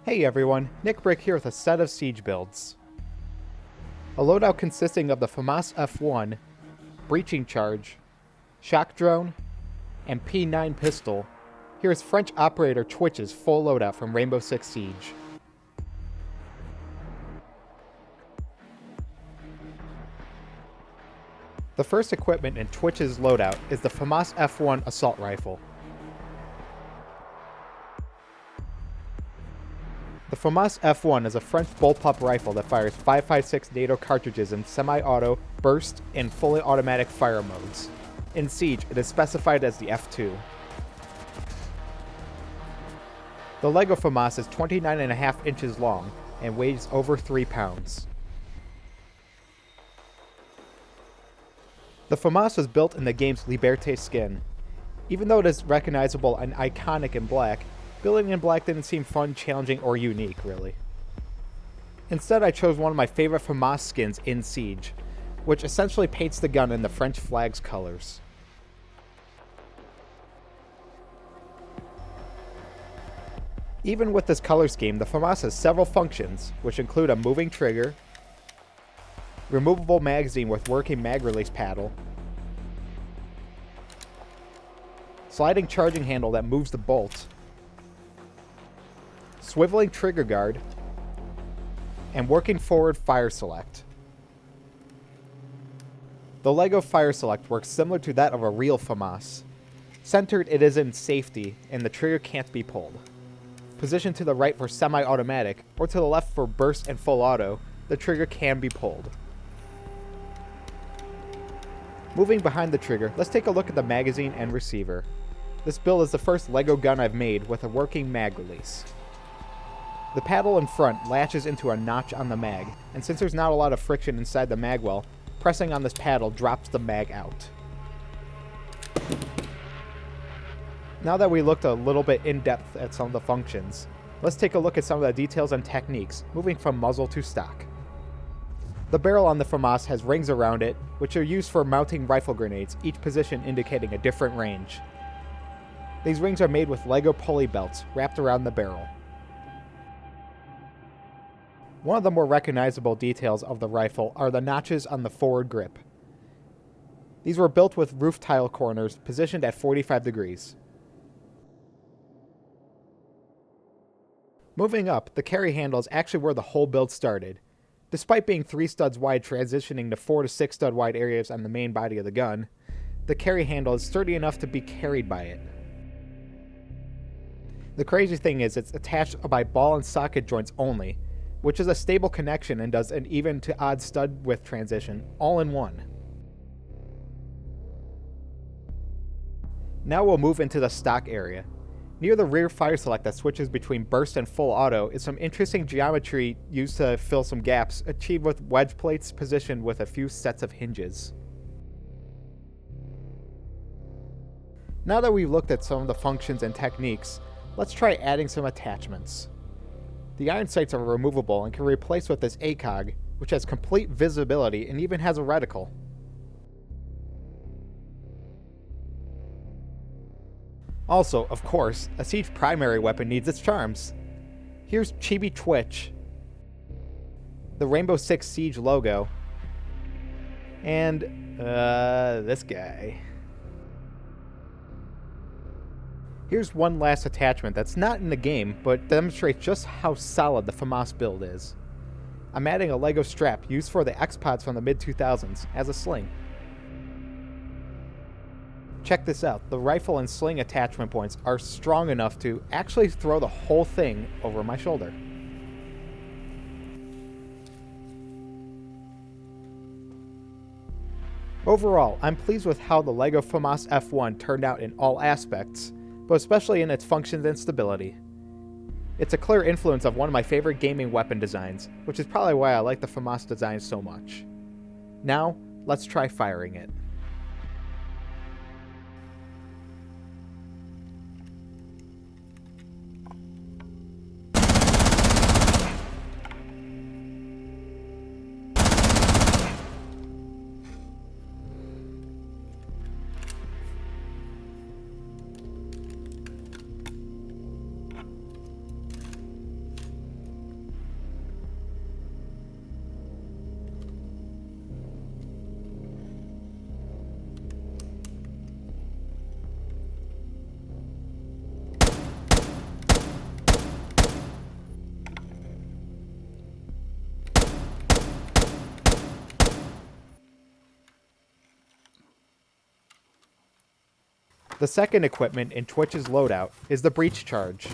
Hey everyone, Nick Brick here with a set of siege builds. A loadout consisting of the FAMAS F1, breaching charge, shock drone, and P9 pistol. Here's French operator Twitch's full loadout from Rainbow Six Siege. The first equipment in Twitch's loadout is the FAMAS F1 assault rifle. The FAMAS F1 is a French bullpup rifle that fires 5.56 NATO cartridges in semi-auto, burst, and fully automatic fire modes. In Siege, it is specified as the F2. The Lego FAMAS is 29.5 inches long and weighs over 3 pounds. The FAMAS was built in the game's Liberté skin. Even though it is recognizable and iconic in black, building in black didn't seem fun, challenging, or unique, really. Instead, I chose one of my favorite FAMAS skins in Siege, which essentially paints the gun in the French flag's colors. Even with this color scheme, the FAMAS has several functions, which include a moving trigger, removable magazine with working mag release paddle, sliding charging handle that moves the bolt, swiveling trigger guard, and working forward fire select. The Lego fire select works similar to that of a real FAMAS. Centered, it is in safety, and the trigger can't be pulled. Positioned to the right for semi-automatic, or to the left for burst and full auto, the trigger can be pulled. Moving behind the trigger, let's take a look at the magazine and receiver. This build is the first Lego gun I've made with a working mag release. The paddle in front latches into a notch on the mag, and since there's not a lot of friction inside the mag well, pressing on this paddle drops the mag out. Now that we looked a little bit in depth at some of the functions, let's take a look at some of the details and techniques, moving from muzzle to stock. The barrel on the FAMAS has rings around it, which are used for mounting rifle grenades, each position indicating a different range. These rings are made with Lego pulley belts wrapped around the barrel. One of the more recognizable details of the rifle are the notches on the forward grip. These were built with roof tile corners positioned at 45 degrees. Moving up, the carry handle is actually where the whole build started. Despite being 3 studs wide transitioning to 4 to 6 stud wide areas on the main body of the gun, the carry handle is sturdy enough to be carried by it. The crazy thing is it's attached by ball and socket joints only, which is a stable connection and does an even to odd stud width transition, all in one. Now we'll move into the stock area. Near the rear fire select that switches between burst and full auto is some interesting geometry used to fill some gaps, achieved with wedge plates positioned with a few sets of hinges. Now that we've looked at some of the functions and techniques, let's try adding some attachments. The iron sights are removable and can be replaced with this ACOG, which has complete visibility and even has a reticle. Also, of course, a Siege primary weapon needs its charms. Here's Chibi Twitch, the Rainbow Six Siege logo, and, this guy. Here's one last attachment that's not in the game, but demonstrates just how solid the FAMAS build is. I'm adding a Lego strap used for the X-Pods from the mid-2000s as a sling. Check this out, the rifle and sling attachment points are strong enough to actually throw the whole thing over my shoulder. Overall, I'm pleased with how the Lego FAMAS F1 turned out in all aspects, but especially in its functions and stability. It's a clear influence of one of my favorite gaming weapon designs, which is probably why I like the FAMAS design so much. Now, let's try firing it. The second equipment in Twitch's loadout is the breach charge.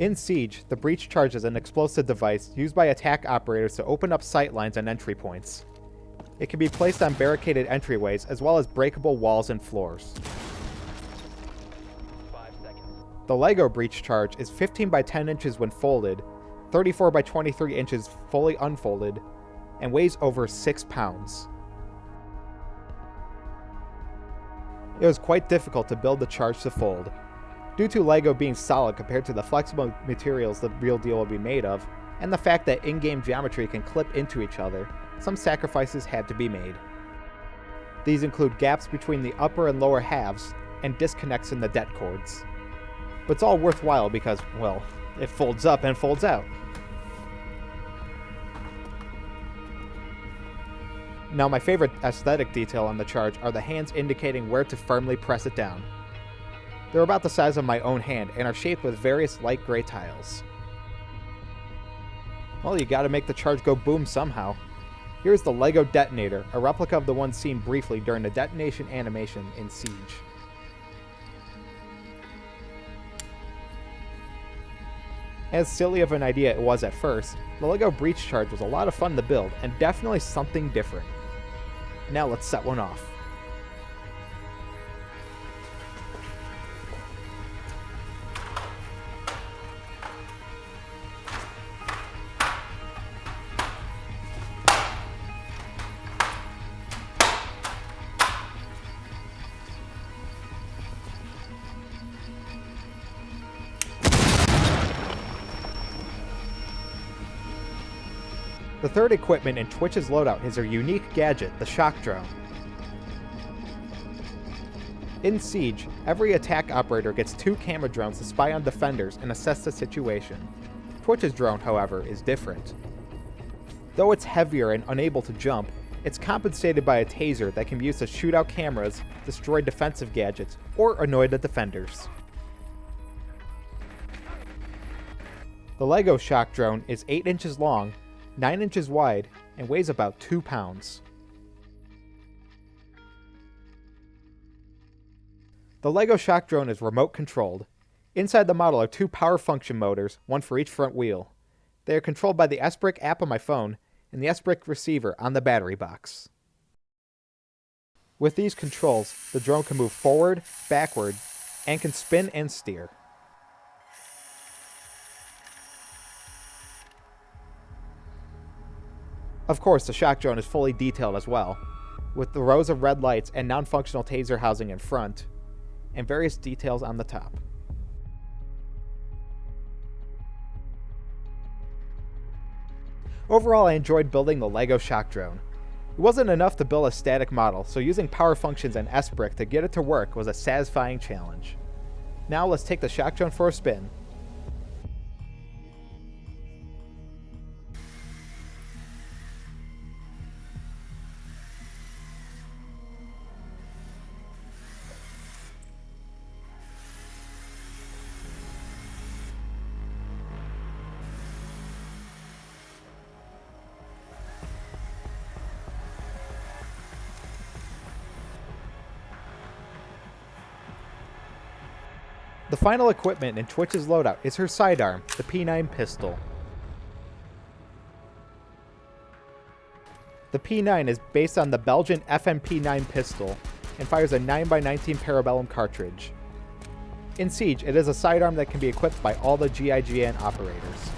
In Siege, the breach charge is an explosive device used by attack operators to open up sightlines and entry points. It can be placed on barricaded entryways as well as breakable walls and floors. 5 seconds. The Lego breach charge is 15 by 10 inches when folded, 34 by 23 inches fully unfolded, and weighs over 6 pounds. It was quite difficult to build the charge to fold. Due to Lego being solid compared to the flexible materials the real deal will be made of, and the fact that in-game geometry can clip into each other, some sacrifices had to be made. These include gaps between the upper and lower halves, and disconnects in the det cords. But it's all worthwhile because, well, it folds up and folds out. Now my favorite aesthetic detail on the charge are the hands indicating where to firmly press it down. They're about the size of my own hand and are shaped with various light gray tiles. Well, you gotta make the charge go boom somehow. Here's the Lego detonator, a replica of the one seen briefly during the detonation animation in Siege. As silly of an idea it was at first, the Lego breach charge was a lot of fun to build and definitely something different. Now let's set one off. The third equipment in Twitch's loadout is their unique gadget, the shock drone. In Siege, every attack operator gets 2 camera drones to spy on defenders and assess the situation. Twitch's drone, however, is different. Though it's heavier and unable to jump, it's compensated by a taser that can be used to shoot out cameras, destroy defensive gadgets, or annoy the defenders. The Lego shock drone is 8 inches long, 9 inches wide, and weighs about 2 pounds. The Lego shock drone is remote controlled. Inside the model are 2 power function motors, one for each front wheel. They are controlled by the S-Brick app on my phone and the S-Brick receiver on the battery box. With these controls, the drone can move forward, backward, and can spin and steer. Of course, the shock drone is fully detailed as well, with the rows of red lights and non-functional taser housing in front, and various details on the top. Overall, I enjoyed building the Lego shock drone. It wasn't enough to build a static model, so using power functions and S-Brick to get it to work was a satisfying challenge. Now let's take the shock drone for a spin. The final equipment in Twitch's loadout is her sidearm, the P9 pistol. The P9 is based on the Belgian FMP9 pistol and fires a 9x19 parabellum cartridge. In Siege, it is a sidearm that can be equipped by all the GIGN operators.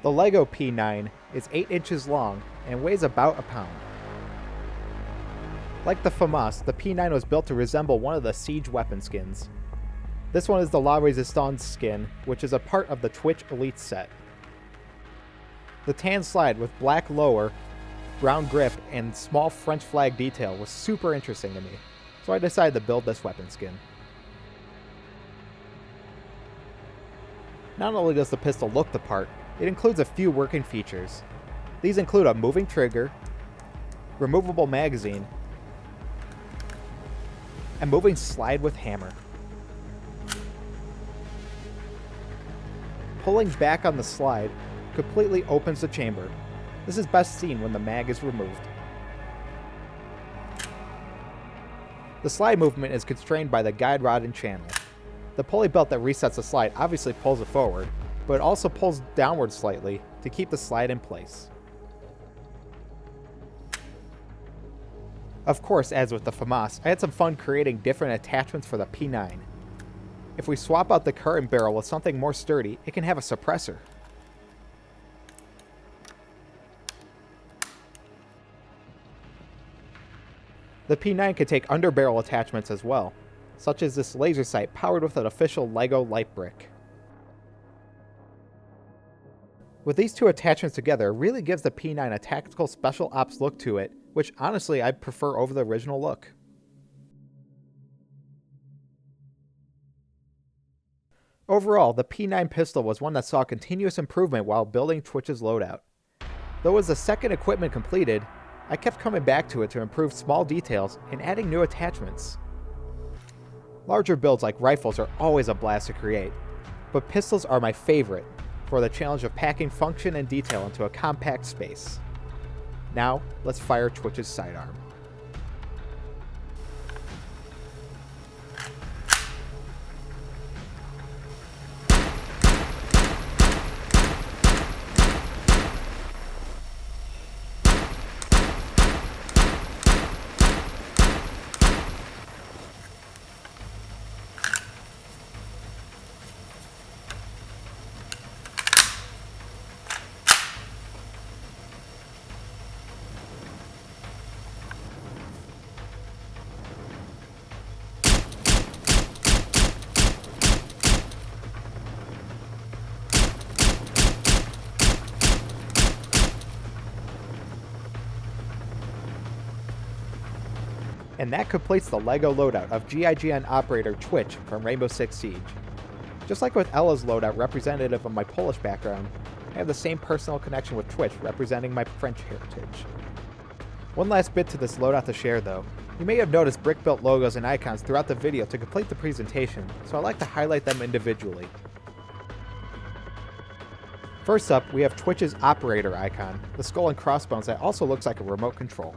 The Lego P9 is 8 inches long and weighs about a pound. Like the FAMAS, the P9 was built to resemble one of the Siege weapon skins. This one is the La Résistance skin, which is a part of the Twitch Elite set. The tan slide with black lower, brown grip, and small French flag detail was super interesting to me, so I decided to build this weapon skin. Not only does the pistol look the part, it includes a few working features. These include a moving trigger, removable magazine, and moving slide with hammer. Pulling back on the slide completely opens the chamber. This is best seen when the mag is removed. The slide movement is constrained by the guide rod and channel. The pulley belt that resets the slide obviously pulls it forward, but it also pulls downward slightly to keep the slide in place. Of course, as with the FAMAS, I had some fun creating different attachments for the P9. If we swap out the current barrel with something more sturdy, it can have a suppressor. The P9 can take underbarrel attachments as well, such as this laser sight powered with an official LEGO light brick. With these two attachments together, it really gives the P9 a tactical special ops look to it, which honestly I prefer over the original look. Overall, the P9 pistol was one that saw continuous improvement while building Twitch's loadout. Though as the second equipment completed, I kept coming back to it to improve small details and adding new attachments. Larger builds like rifles are always a blast to create, but pistols are my favorite for the challenge of packing function and detail into a compact space. Now, let's fire Twitch's sidearm. And that completes the LEGO loadout of GIGN operator Twitch from Rainbow Six Siege. Just like with Ella's loadout representative of my Polish background, I have the same personal connection with Twitch representing my French heritage. One last bit to this loadout to share though. You may have noticed brick-built logos and icons throughout the video to complete the presentation, so I like to highlight them individually. First up, we have Twitch's operator icon, the skull and crossbones that also looks like a remote control.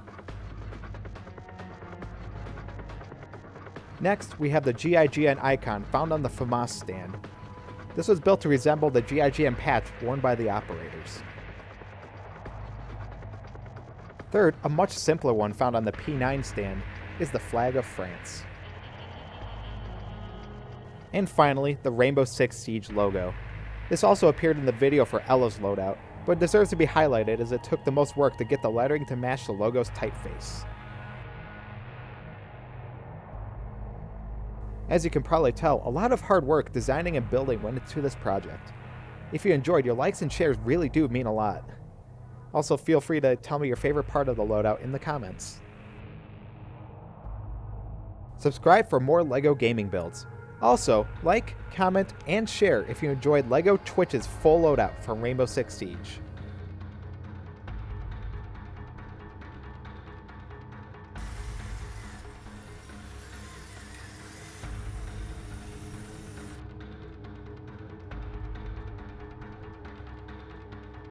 Next, we have the GIGN icon found on the FAMAS stand. This was built to resemble the GIGN patch worn by the operators. Third, a much simpler one found on the P9 stand, is the flag of France. And finally, the Rainbow Six Siege logo. This also appeared in the video for Ella's loadout, but deserves to be highlighted as it took the most work to get the lettering to match the logo's typeface. As you can probably tell, a lot of hard work designing and building went into this project. If you enjoyed, your likes and shares really do mean a lot. Also, feel free to tell me your favorite part of the loadout in the comments. Subscribe for more LEGO gaming builds. Also, like, comment, and share if you enjoyed LEGO Twitch's full loadout from Rainbow Six Siege.